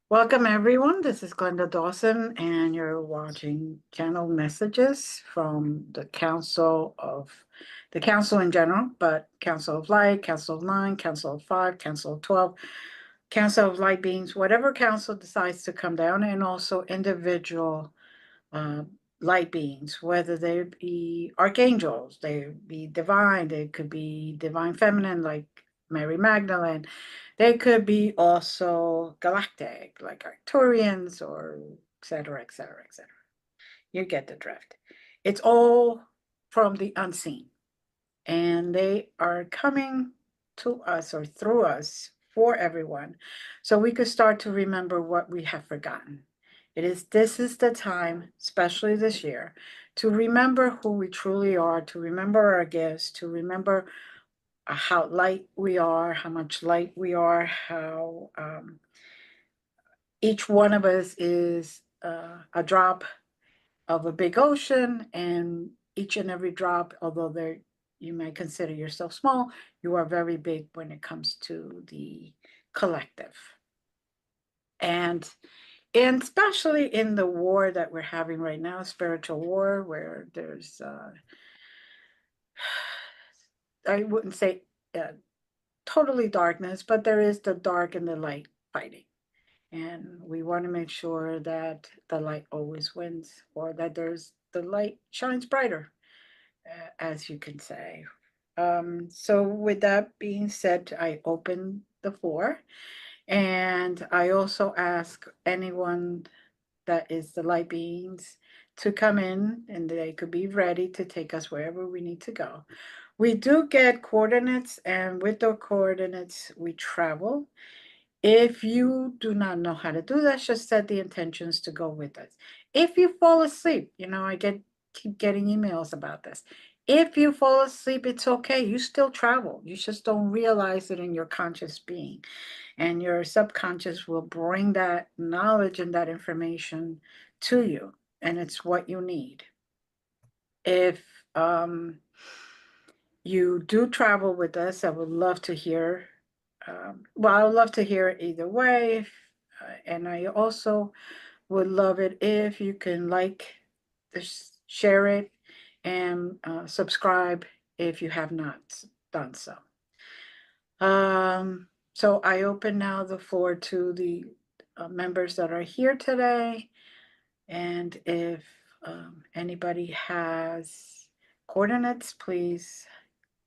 Welcome everyone, this is Glenda Dawson and you're watching channel messages from the Council in general, but Council of Light, Council of 9, Council of 5, Council of 12, Council of Light Beings, whatever council decides to come down, and also individual light beings, whether they be archangels, they be divine, they could be divine feminine like Mary Magdalene. They could be also galactic, like Arcturians, or et cetera, et cetera, et cetera. You get the drift. It's all from the unseen. And they are coming to us or through us for everyone. So we could start to remember what we have forgotten. This is the time, especially this year, to remember who we truly are, to remember our gifts, to remember how light we are, how much light we are, how each one of us is a drop of a big ocean, and each and every drop, although you may consider yourself small, you are very big when it comes to the collective. And especially in the war that we're having right now, spiritual war, where there's, I wouldn't say totally darkness, but there is the dark and the light fighting. And we want to make sure that the light always wins, or that the light shines brighter, as you can say. So with that being said, I open the floor, and I also ask anyone that is the light beings to come in, and they could be ready to take us wherever we need to go. We do get coordinates, and with the coordinates, we travel. If you do not know how to do that, just set the intentions to go with us. If you fall asleep, I keep getting emails about this. If you fall asleep, it's okay. You still travel. You just don't realize it in your conscious being. And your subconscious will bring that knowledge and that information to you. And it's what you need. If you do travel with us, I would love to hear. Well, I would love to hear it either way. And I also would love it if you can share it, and subscribe if you have not done so. So I open now the floor to the members that are here today. And if anybody has coordinates, please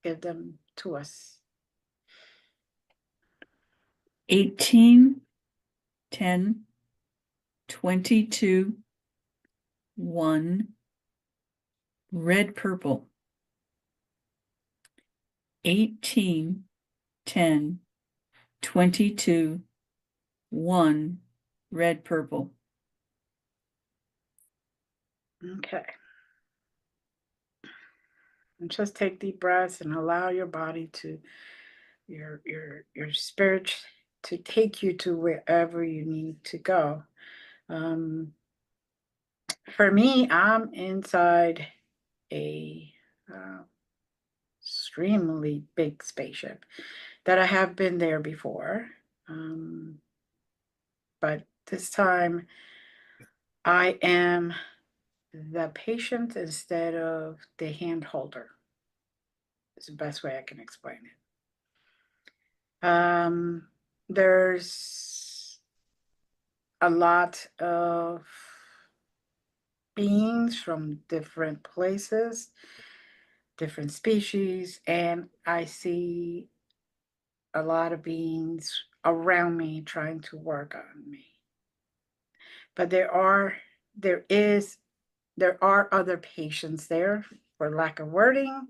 give them to us. 18, 10, 22, 1, red, purple. 18, 10, 22, 1, red, purple. Okay. And just take deep breaths and allow your body to, your spirit to take you to wherever you need to go. For me, I'm inside a extremely big spaceship that I have been there before. But this time I am the patient instead of the hand holder. It's the best way I can explain it. there's a lot of beings from different places, different species, and I see a lot of beings around me trying to work on me. But there is, there are other patients there, for lack of wording.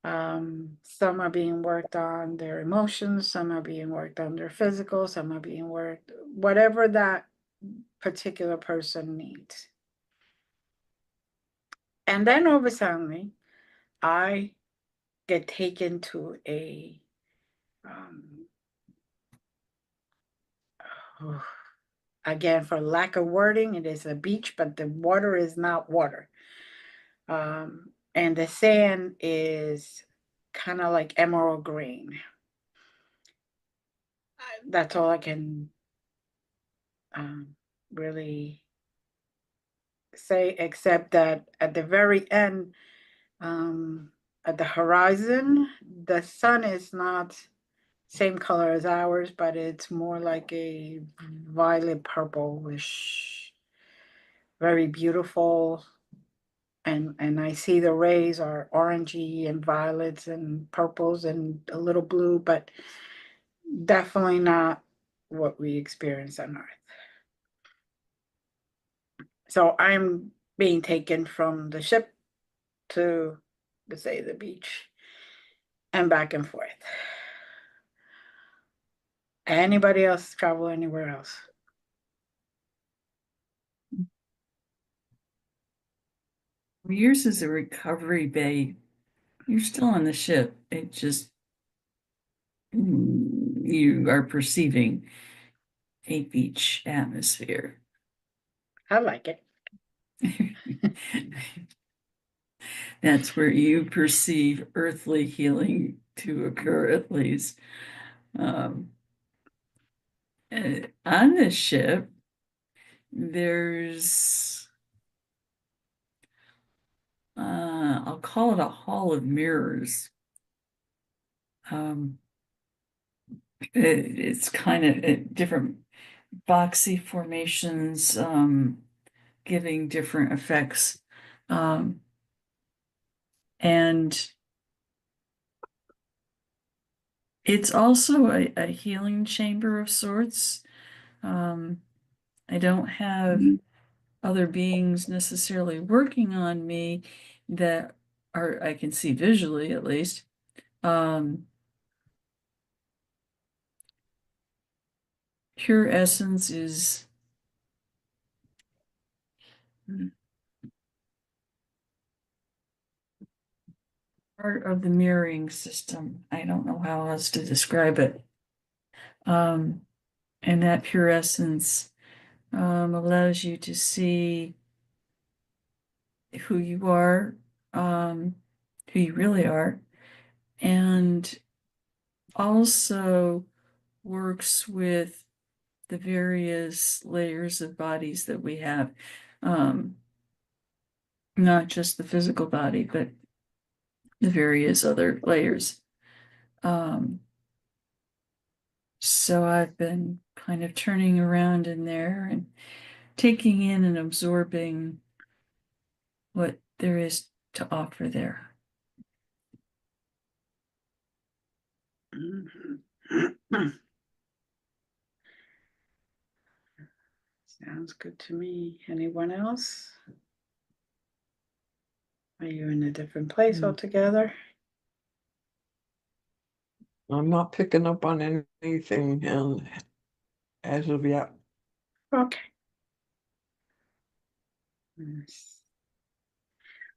Some are being worked on their emotions, some are being worked on their physical, some are being worked, whatever that particular person needs. And then over suddenly, I get taken to a, again, for lack of wording, it is a beach, but the water is not water. And the sand is kind of like emerald green. That's all I can really say, except that at the very end, at the horizon, the sun is not same color as ours, but it's more like a violet purplish, very beautiful. And I see the rays are orangey and violets and purples and a little blue, but definitely not what we experience on Earth. So I'm being taken from the ship to, say, the beach and back and forth. Anybody else travel anywhere else? Yours is a recovery bay. You're still on the ship. It just, you are perceiving a beach atmosphere. I like it. That's where you perceive earthly healing to occur, at least. On the ship, there's, I'll call it a hall of mirrors. It's kind of different boxy formations, giving different effects. And it's also a healing chamber of sorts. I don't have other beings necessarily working on me that are, I can see visually at least. Pure essence is part of the mirroring system. I don't know how else to describe it. And that pure essence allows you to see who you are, who you really are, and also works with the various layers of bodies that we have. Not just the physical body, but the various other layers. So I've been kind of turning around in there and taking in and absorbing what there is to offer there. Sounds good to me. Anyone else? Are you in a different place altogether? I'm not picking up on anything and as of yet. Okay. Yes.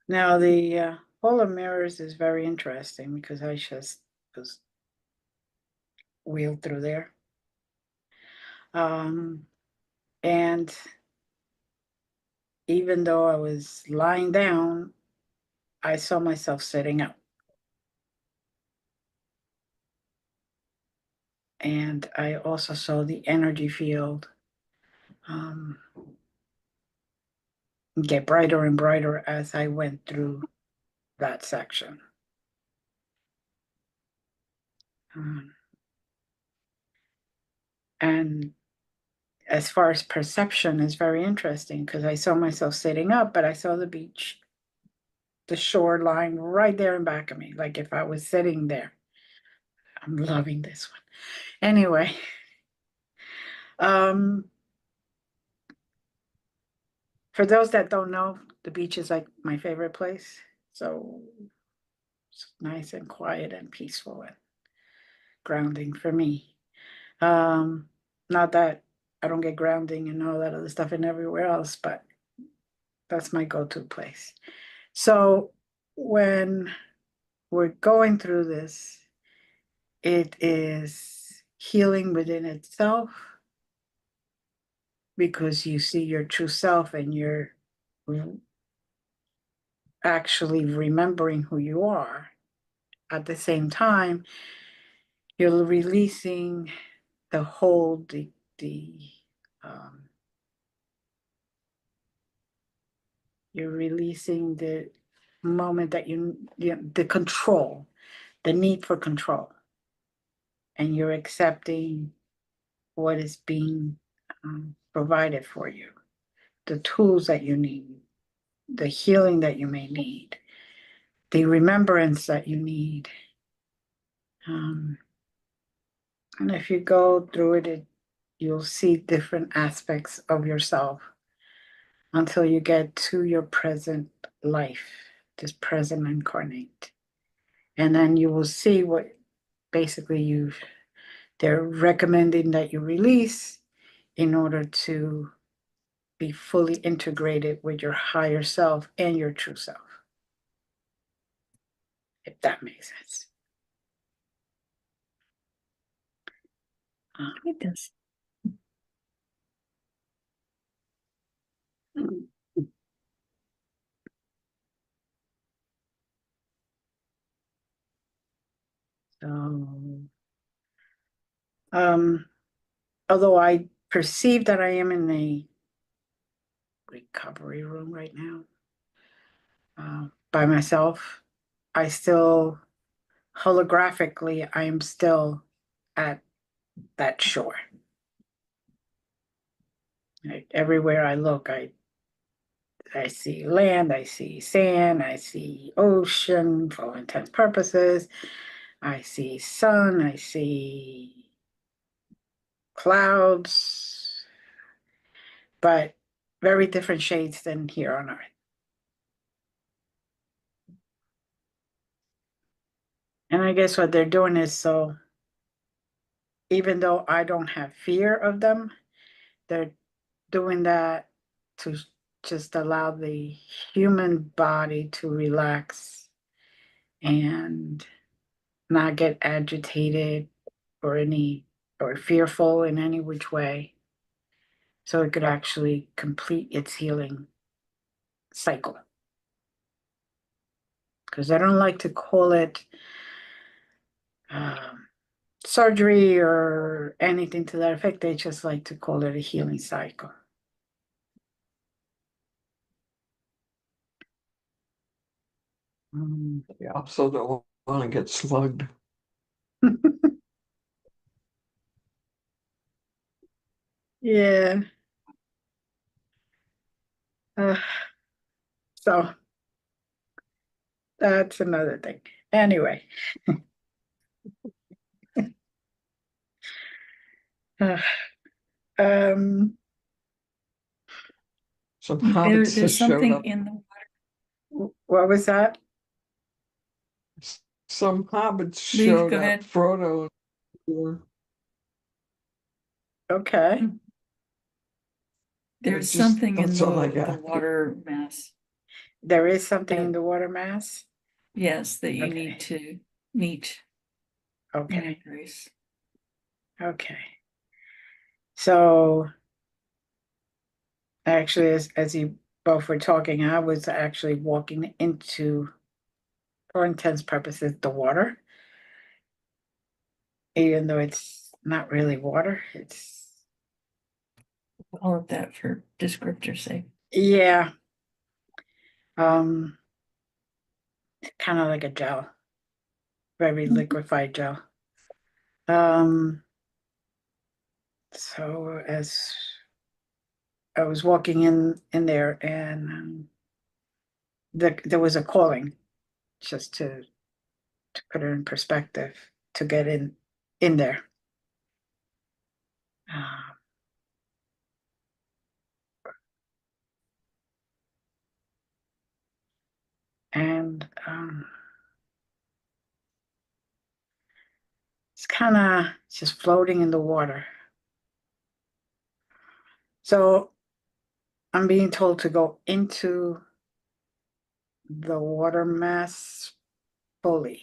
Now the Hall of Mirrors is very interesting because I just was wheeled through there. And even though I was lying down, I saw myself sitting up. And I also saw the energy field get brighter and brighter as I went through that section. And as far as perception is very interesting because I saw myself sitting up, but I saw the beach, the shoreline right there in back of me, like if I was sitting there. I'm loving this one. Anyway, for those that don't know, the beach is like my favorite place. So it's nice and quiet and peaceful and grounding for me. Not that I don't get grounding and all that other stuff and everywhere else, but that's my go-to place. So when we're going through this, it is healing within itself because you see your true self and you're actually remembering who you are. At the same time, you're releasing the whole, um, you're releasing the moment that the control, the need for control, and you're accepting what is being provided for you, the tools that you need, the healing that you may need, the remembrance that you need. And if you go through it, you'll see different aspects of yourself until you get to your present life, this present incarnate. And then you will see what basically they're recommending that you release in order to be fully integrated with your higher self and your true self. If that makes sense. It does. So, although I perceive that I am in a recovery room right now, by myself, I still holographically, I am still at that shore. Like, everywhere I look, I see land, I see sand, I see ocean for all intents purposes. I see sun, I see clouds, but very different shades than here on Earth. And I guess what they're doing is so, even though I don't have fear of them, they're doing that to just allow the human body to relax and not get agitated or fearful in any which way, so it could actually complete its healing cycle. Because I don't like to call it surgery or anything to that effect. They just like to call it a healing cycle. You also don't want to get slugged. Yeah. So that's another thing. Anyway. Um, Some hobbits There's just showed something up. in the what was that? Some hobbits Leaf, showed go up. ahead. Frodo. Okay. There's something in That's all I the got. water mass. There is something in the water mass. Yes, that you Okay. need to meet. Okay. Grace. Okay. So actually, as you both were talking, I was actually walking into, for intents purposes, the water, even though it's not really water. It's All of that for descriptor's sake. yeah, kind of like a gel, very liquefied gel. So as I was walking in there, and there was a calling, just to put it in perspective, to get in there. Uh, and it's kind of just floating in the water. So I'm being told to go into the water mass fully,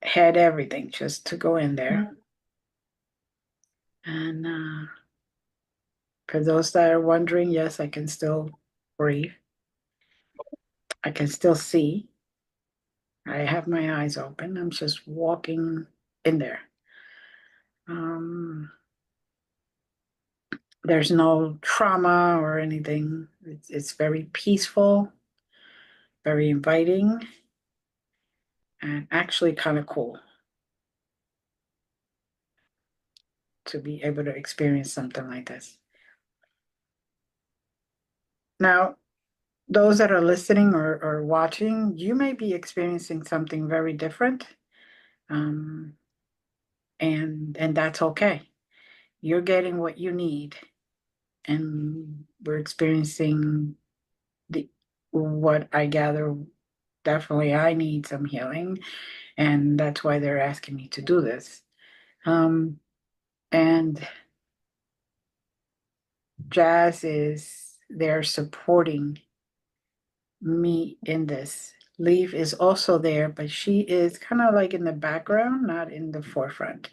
head everything, just to go in there. And for those that are wondering, yes, I can still breathe. I can still see. I have my eyes open. I'm just walking in there. There's no trauma or anything. It's very peaceful, very inviting, and actually kind of cool to be able to experience something like this. Now, those that are listening or watching, you may be experiencing something very different, and that's okay. You're getting what you need, and we're experiencing what I gather. Definitely, I need some healing, and that's why they're asking me to do this. And Jazz is there supporting me in this. Leaf is also there, but she is kind of like in the background, not in the forefront.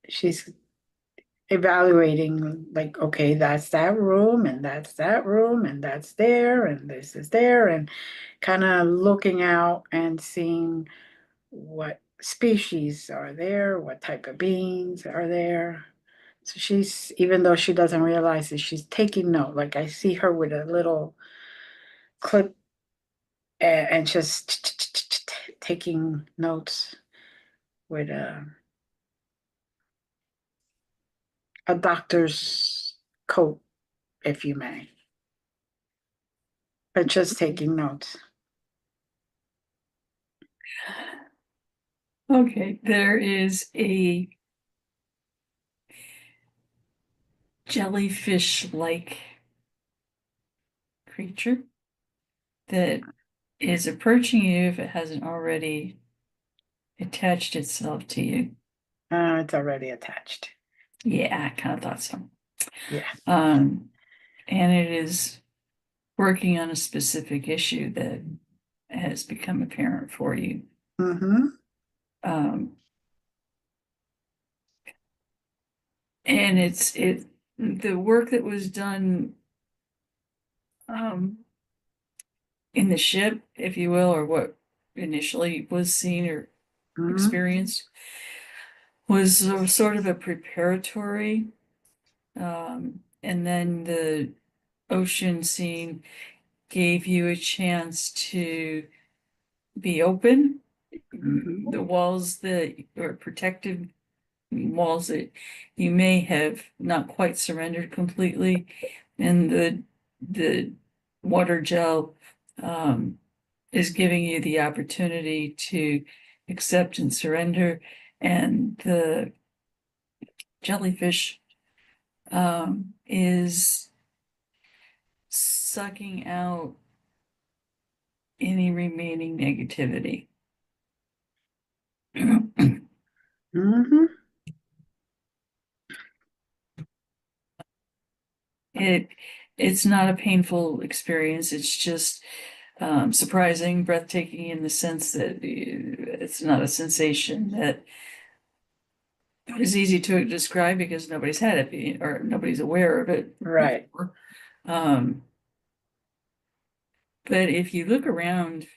She's evaluating, like, okay, that's that room, and that's that room, and that's there, and this is there, and kind of looking out and seeing what species are there, what type of beings are there. So she's, even though she doesn't realize it, she's taking note. Like I see her with a little clip and just taking notes with a doctor's coat, if you may, but just taking notes. Okay, there is a jellyfish-like creature that is approaching you if it hasn't already attached itself to you. It's already attached. Yeah, I kind of thought so. Yeah. And it is working on a specific issue that has become apparent for you. Mm-hmm. And the work that was done in the ship, if you will, or what initially was seen or Mm-hmm. experienced, was sort of a preparatory, and then the ocean scene gave you a chance to be open. Mm-hmm. The walls that are protective walls that you may have not quite surrendered completely, and the water gel is giving you the opportunity to accept and surrender, and the jellyfish is sucking out any remaining negativity. Mm-hmm. It's not a painful experience. It's just surprising, breathtaking in the sense that it's not a sensation that is easy to describe because nobody's had it or nobody's aware of it Right. before. But if you look around,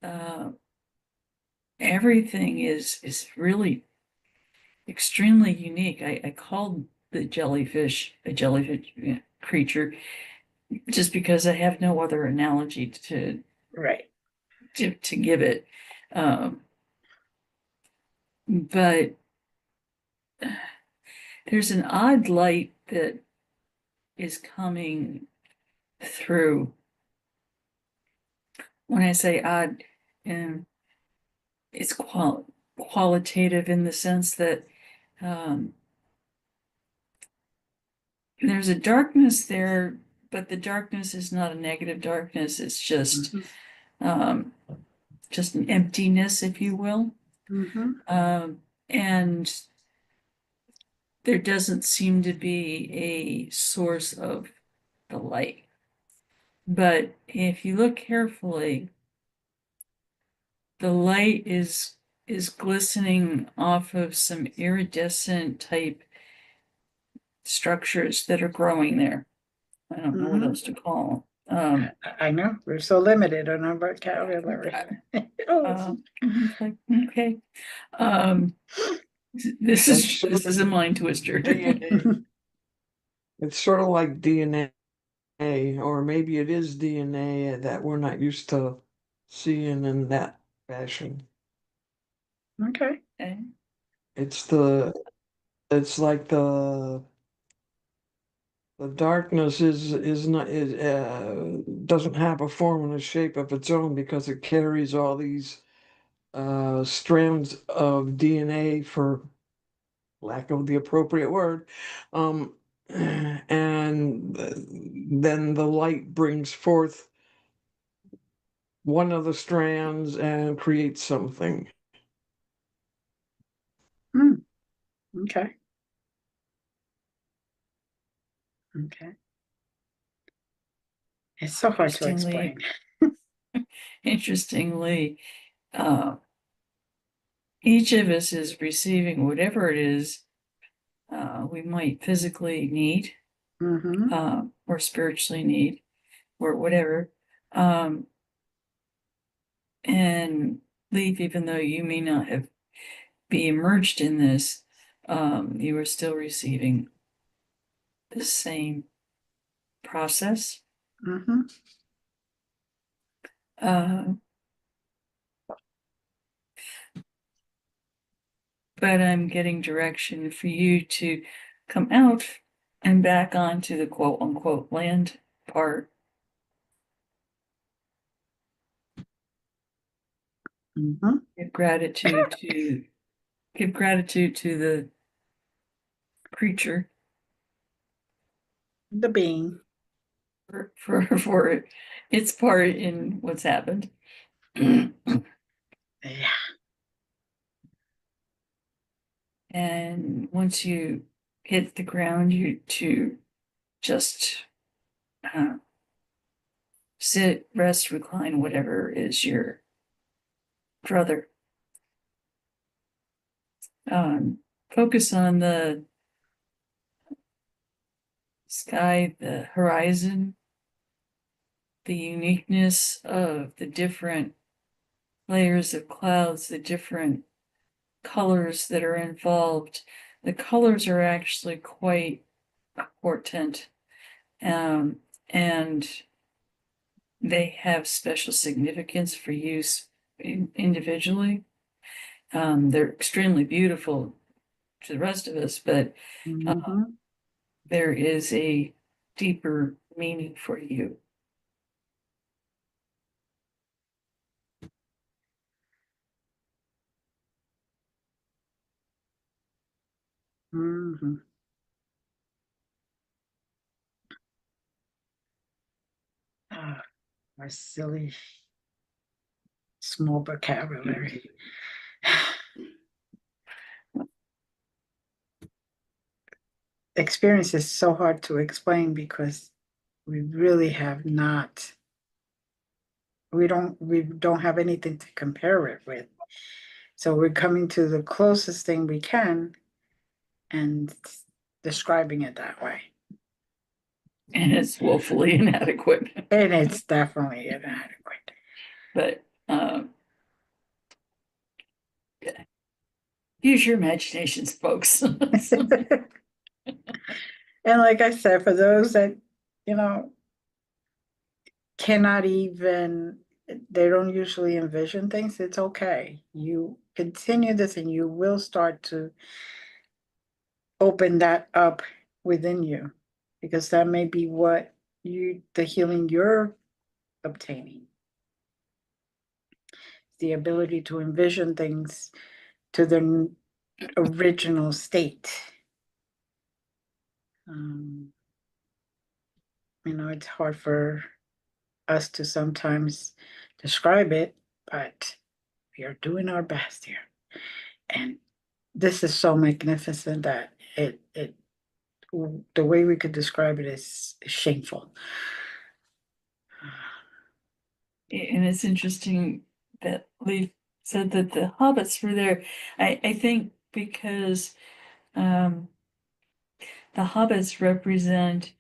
uh, everything is really extremely unique. I called the jellyfish a jellyfish creature just because I have no other analogy Right. to give it. But there's an odd light that is coming through. When I say odd, it's qualitative in the sense that there's a darkness there, but the darkness is not a negative darkness. It's just an emptiness, if you will. And there doesn't seem to be a source of the light. But if you look carefully, the light is glistening off of some iridescent type structures that are growing there. I don't know what else to call them. I know, we're so limited on our vocabulary. It's like, okay. This is a mind twister. DNA. It's sort of like DNA, or maybe it is DNA that we're not used to seeing in that fashion. Okay. It's like the darkness is not doesn't have a form and a shape of its own because it carries all these strands of DNA, for lack of the appropriate word, and then the light brings forth one of the strands and creates something. Okay. Okay. It's so hard to explain. Interestingly, each of us is receiving whatever it is we might physically need, or spiritually need, or whatever, and leave, even though you may not be immersed in this, you are still receiving the same process. But I'm getting direction for you to come out and back onto the quote unquote land part. Give gratitude to the creature, The being. for its part in what's happened. Yeah. And once you hit the ground, you to just sit, rest, recline, whatever is your brother. Focus on the sky, the horizon, the uniqueness of the different layers of clouds, the different colors that are involved. The colors are actually quite important, and they have special significance for use individually. They're extremely beautiful to the rest of us, but there is a deeper meaning for you. My silly small vocabulary. Experience is so hard to explain because we really have not, we don't have anything to compare it with. So we're coming to the closest thing we can and describing it that way. And it's woefully inadequate. And it's definitely inadequate. But use your imaginations, folks. And like I said, for those that, cannot even, they don't usually envision things, it's okay. You continue this and you will start to open that up within you, because that may be what the healing you're obtaining. The ability to envision things to their original state. It's hard for us to sometimes describe it, but we are doing our best here. And this is so magnificent that the way we could describe it is shameful. And it's interesting that Lee said that the hobbits were there. I think because the hobbits represent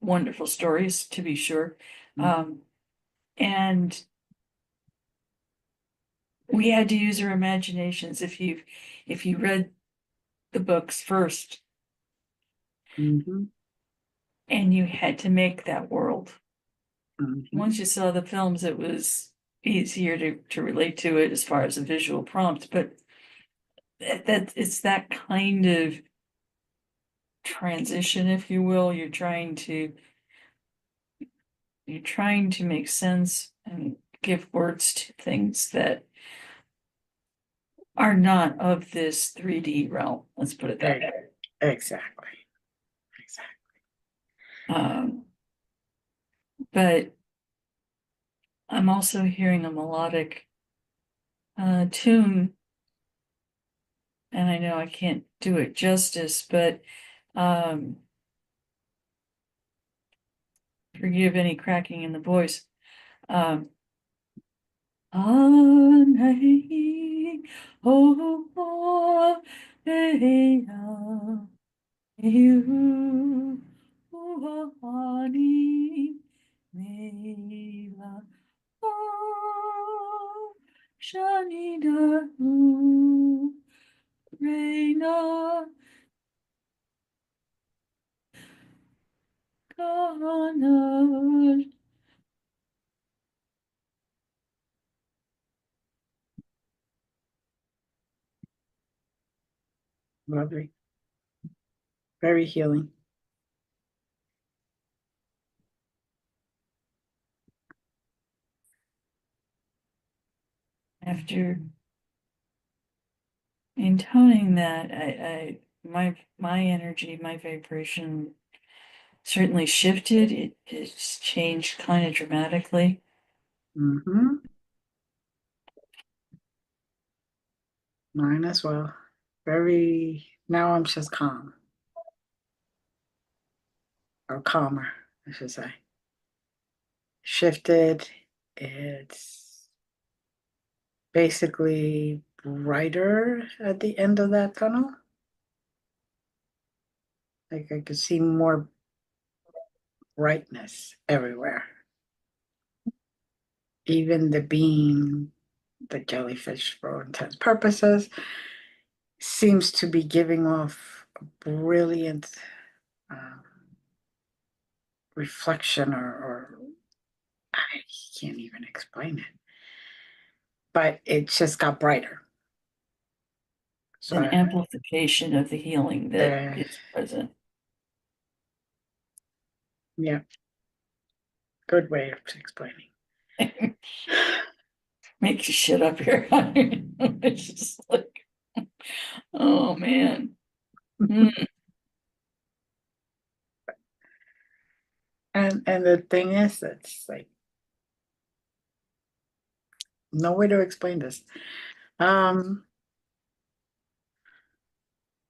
wonderful stories, to be sure. And we had to use our imaginations. If you read the books first, Mm-hmm. and you had to make that world. Mm-hmm. Once you saw the films, it was easier to relate to it as far as a visual prompt, but that it's that kind of transition, if you will. You're trying to make sense and give words to things that are not of this 3D realm. Let's put it that way. Exactly. But I'm also hearing a melodic tune, and I know I can't do it justice, but forgive any cracking in the voice. Lovely. Very healing. After intoning that, my energy, my vibration certainly shifted. It's changed kind of dramatically. Mm-hmm. Mine as well. Now I'm just calm. Or calmer, I should say. Shifted. It's basically brighter at the end of that tunnel. Like I could see more brightness everywhere. Even the beam, the jellyfish for all intents purposes, seems to be giving off a brilliant reflection, or I can't even explain it. But it just got brighter. So An amplification of the healing that is present. Yeah. Good way of explaining. Make you shit up here. It's just like, oh man. And the thing is, it's like no way to explain this. But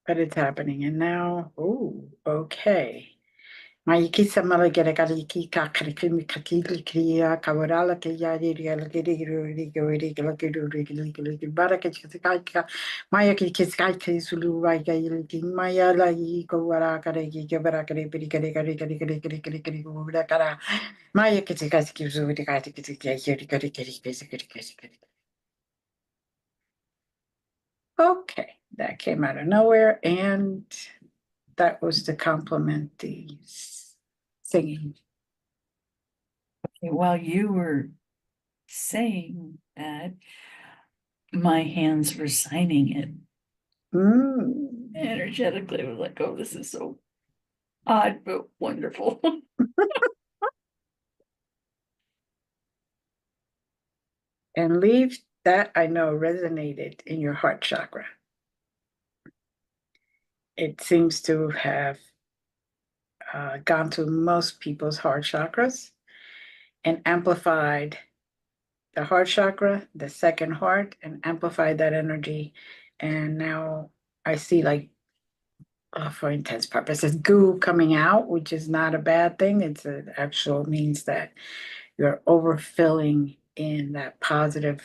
it's happening. And now, oh, okay. Maiki samala gere kariki ka karikimi kakili kriya kawarala ke yadi riga giri giri giri giri giri baraka chikaika maya ki kiskai ki sulu vai ga yili maya la yi ko wara kare ki ke bara kare piri kare kare kare kare kare kare kare ko wara kara maya ki kiskai ki sulu di kati ki ki yiri kare kare kare. Okay, that came out of nowhere, and that was to complement the singing. Okay, while you were saying that, my hands were signing it. energetically, I was like, oh, this is so odd but wonderful. And leave that I know resonated in your heart chakra. It seems to have gone to most people's heart chakras and amplified the heart chakra, the second heart, and amplified that energy. And now I see, like, for intense purposes, goo coming out, which is not a bad thing. It's an actual means that you're overfilling in that positive,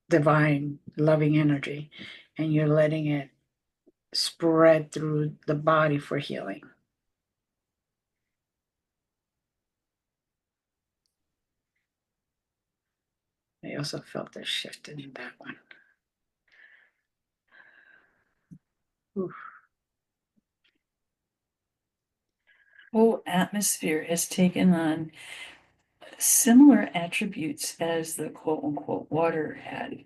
divine, loving energy, and you're letting it spread through the body for healing. I also felt a shift in that one. Oof. Whole atmosphere has taken on similar attributes as the quote unquote water had.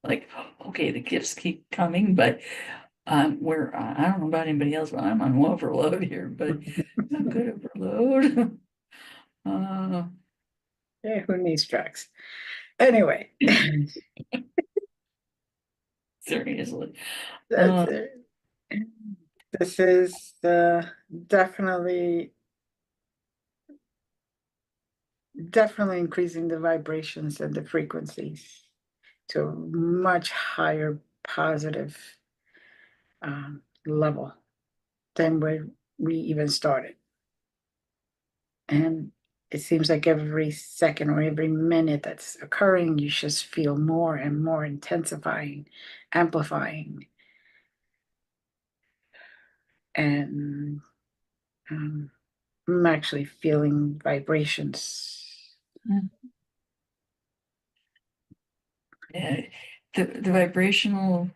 Like, okay, the gifts keep coming, but we're I don't know about anybody else, but I'm on overload here, but not good overload. Yeah, who needs drugs? Anyway, Seriously. that's it. This is definitely increasing the vibrations and the frequencies to a much higher positive level than where we even started. And it seems like every second or every minute that's occurring, you just feel more and more intensifying, amplifying. And I'm actually feeling vibrations. Yeah, the vibrational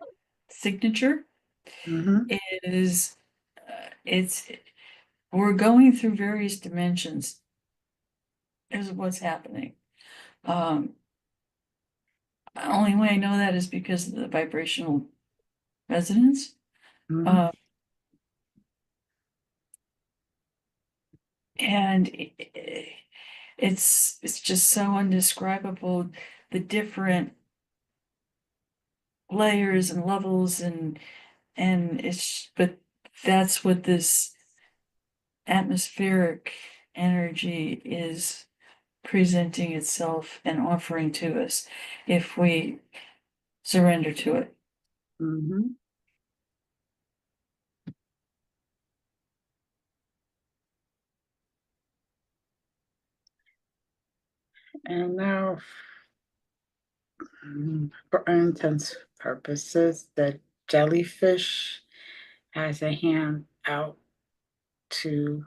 signature Mm-hmm. is it's we're going through various dimensions is what's happening. Only way I know that is because of the vibrational resonance. Mm-hmm. And it's just so indescribable, the different layers and levels, and but that's what this atmospheric energy is presenting itself and offering to us if we surrender to it. Mm-hmm. And now, for all intents purposes, the jellyfish has a hand out to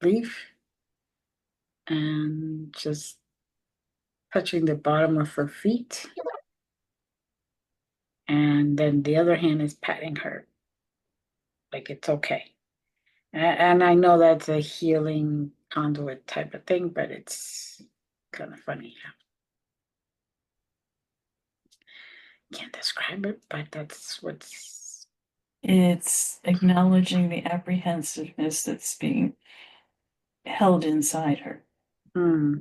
leave and just touching the bottom of her feet. And then the other hand is patting her, like it's okay. And I know that's a healing conduit type of thing, but it's kind of funny. Can't describe it, but that's what's. It's acknowledging the apprehensiveness that's being held inside her. Hmm.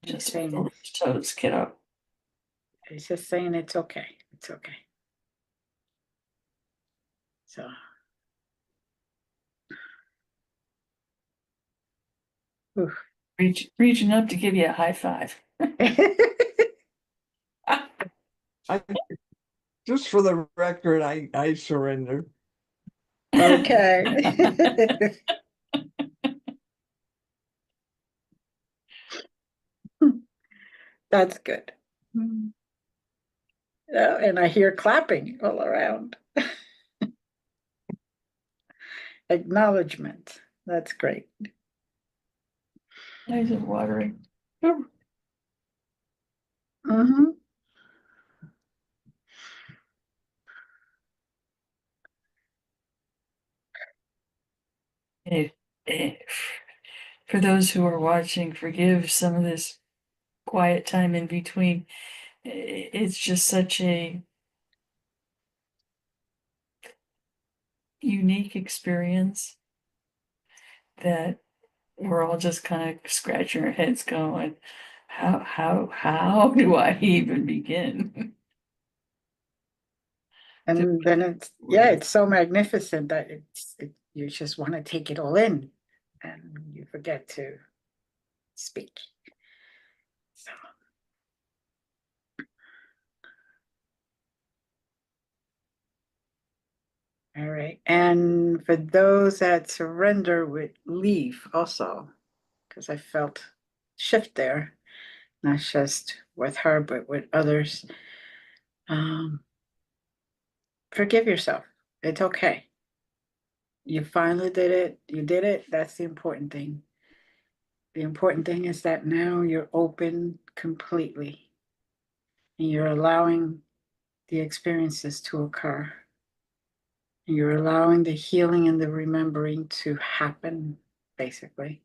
Just Saying wiggle those toes, kiddo. it's just saying it's okay. It's okay. So oof. Reaching up to give you a high five. I just for the record, I surrender. Okay. That's good. Yeah, and I hear clapping all around. Acknowledgement. That's great. Eyes are watering. Mm-hmm. If, for those who are watching, forgive some of this quiet time in between. It's just such a unique experience that we're all just kind of scratching our heads going, how do I even begin? And then it's, yeah, it's so magnificent that you just want to take it all in and you forget to speak. So, all right. And for those that surrender with leave also, because I felt shift there, not just with her, but with others. Forgive yourself. It's okay. You finally did it. You did it. That's the important thing. The important thing is that now you're open completely and you're allowing the experiences to occur. And you're allowing the healing and the remembering to happen, basically.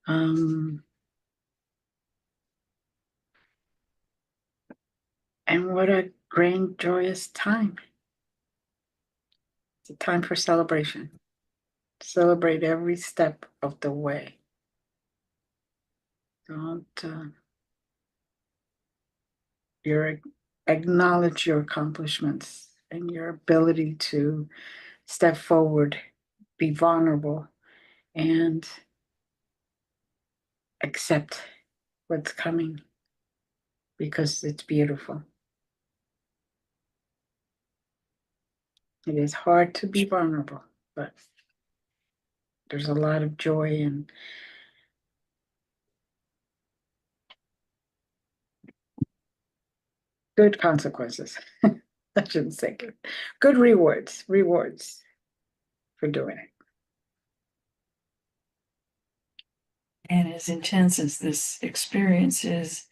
And what a grand, joyous time. It's a time for celebration. Celebrate every step of the way. Don't acknowledge your accomplishments and your ability to step forward, be vulnerable, and accept what's coming because it's beautiful. It is hard to be vulnerable, but there's a lot of joy and good consequences. I shouldn't say good. Good rewards for doing it. And as intense as this experience is,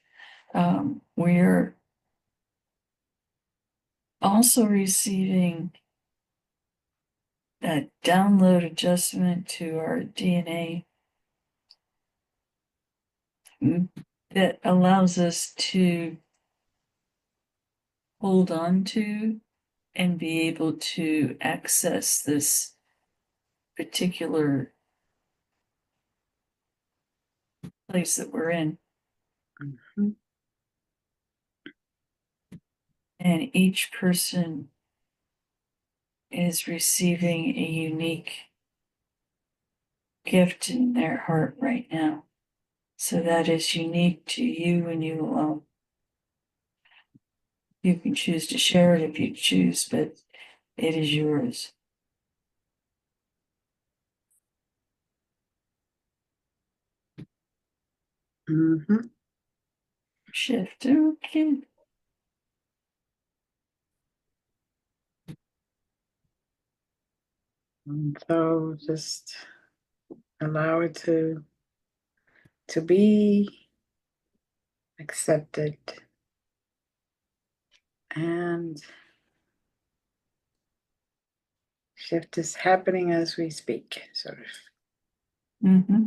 we're also receiving that download adjustment to our DNA that allows us to hold on to and be able to access this particular place that we're in. Mhm. And each person is receiving a unique gift in their heart right now. So that is unique to you and you alone. You can choose to share it if you choose, but it is yours. Mhm. Shift. Okay. And so just allow it to be accepted and shift is happening as we speak, sort of. Mm-hmm.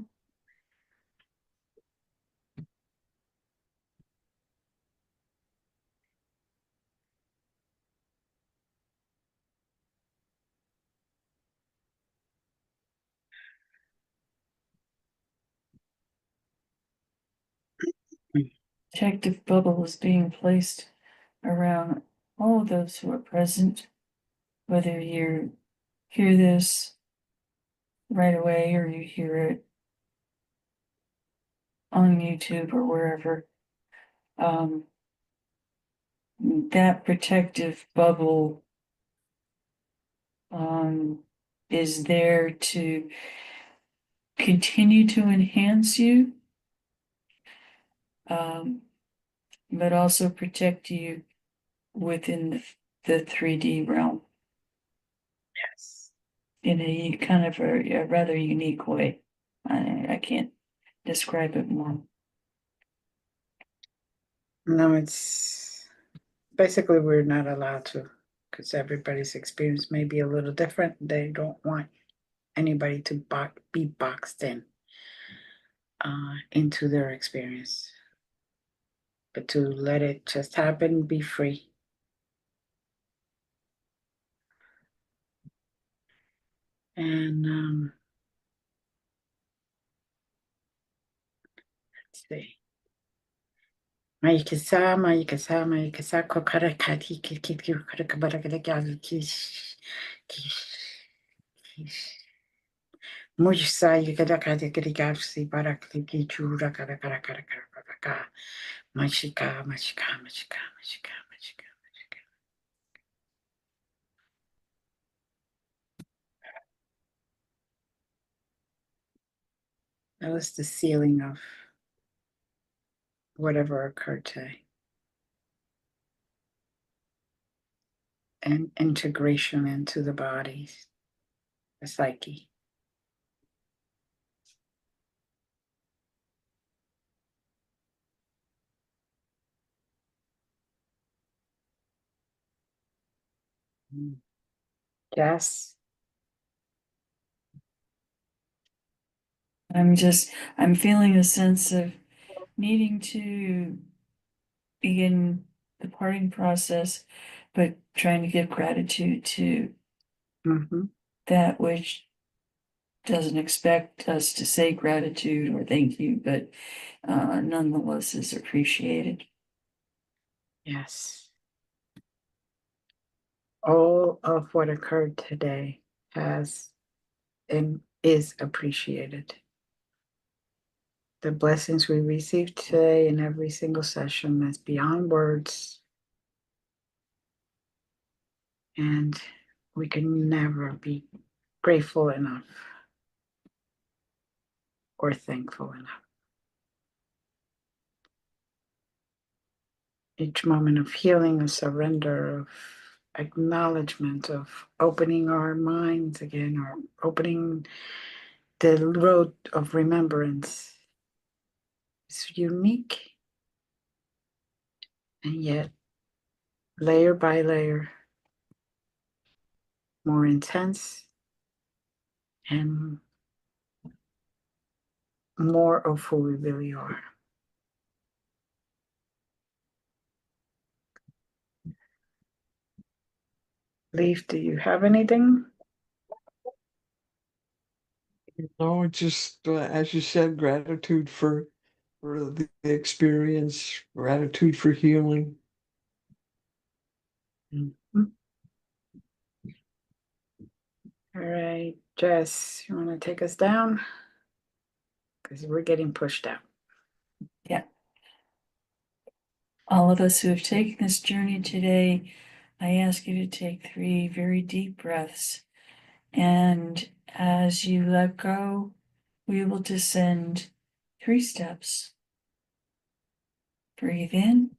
Protective bubble is being placed around all of those who are present, whether you hear this right away or you hear it on YouTube or wherever. That protective bubble is there to continue to enhance you, but also protect you within the 3D realm Yes. in a kind of a rather unique way. I can't describe it more. No, it's basically we're not allowed to because everybody's experience may be a little different. They don't want anybody to be boxed in into their experience. but to let it just happen, be free. And let's see. Maikasa, maikasa, maikasa, kokara kati, kiki, kokara kabara kada galu, kish, kish, kish. Mujsa, yukada kati, kiri gapsi, barakli, kichura, kada, kada, kada, kada, kada, kada. Mashika, mashika, mashika, mashika, mashika, mashika. That was the sealing of whatever occurred today. And integration into the bodies, the psyche. Yes. I'm feeling a sense of needing to begin the parting process, but trying to give gratitude to that which doesn't expect us to say gratitude or thank you, but nonetheless is appreciated. Yes. All of what occurred today has and is appreciated. The blessings we received today in every single session is beyond words. And we can never be grateful enough or thankful enough. Each moment of healing, of surrender, of acknowledgement, of opening our minds again, or opening the road of remembrance is unique, and yet layer by layer, more intense and more of who we really are. Leaf, do you have anything? No, just as you said, gratitude for the experience, gratitude for healing. Mm-hmm. All right, Jess, you want to take us down? Because we're getting pushed out. Yeah. All of us who have taken this journey today, I ask you to take 3 very deep breaths. And as you let go, we will descend 3 steps. Breathe in.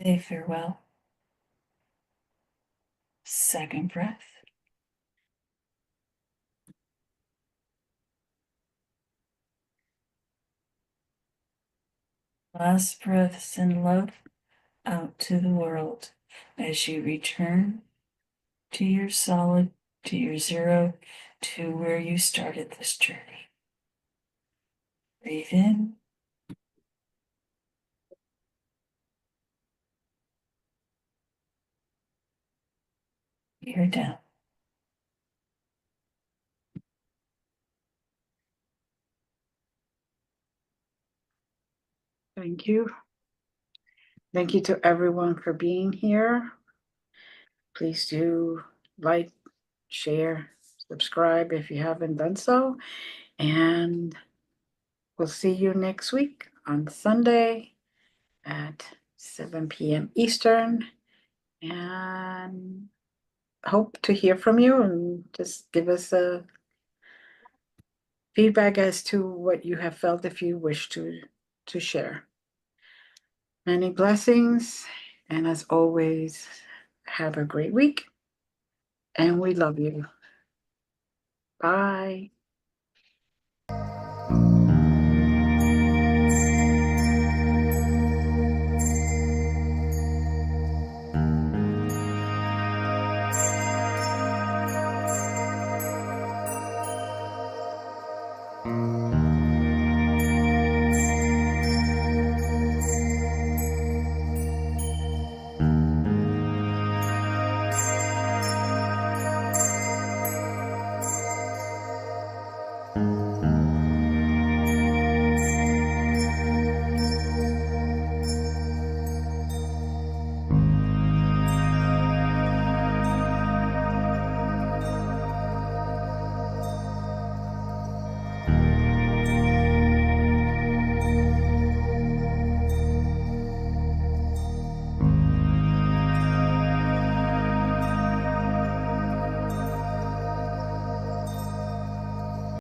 Say farewell. Second breath. Last breath, send love out to the world as you return to your solid, to your zero, to where you started this journey. Breathe in. You're down. Thank you. Thank you to everyone for being here. Please do like, share, subscribe if you haven't done so. And we'll see you next week on Sunday at 7 p.m. Eastern. And hope to hear from you and just give us a feedback as to what you have felt if you wish to share. Many blessings. And as always, have a great week. And we love you. Bye.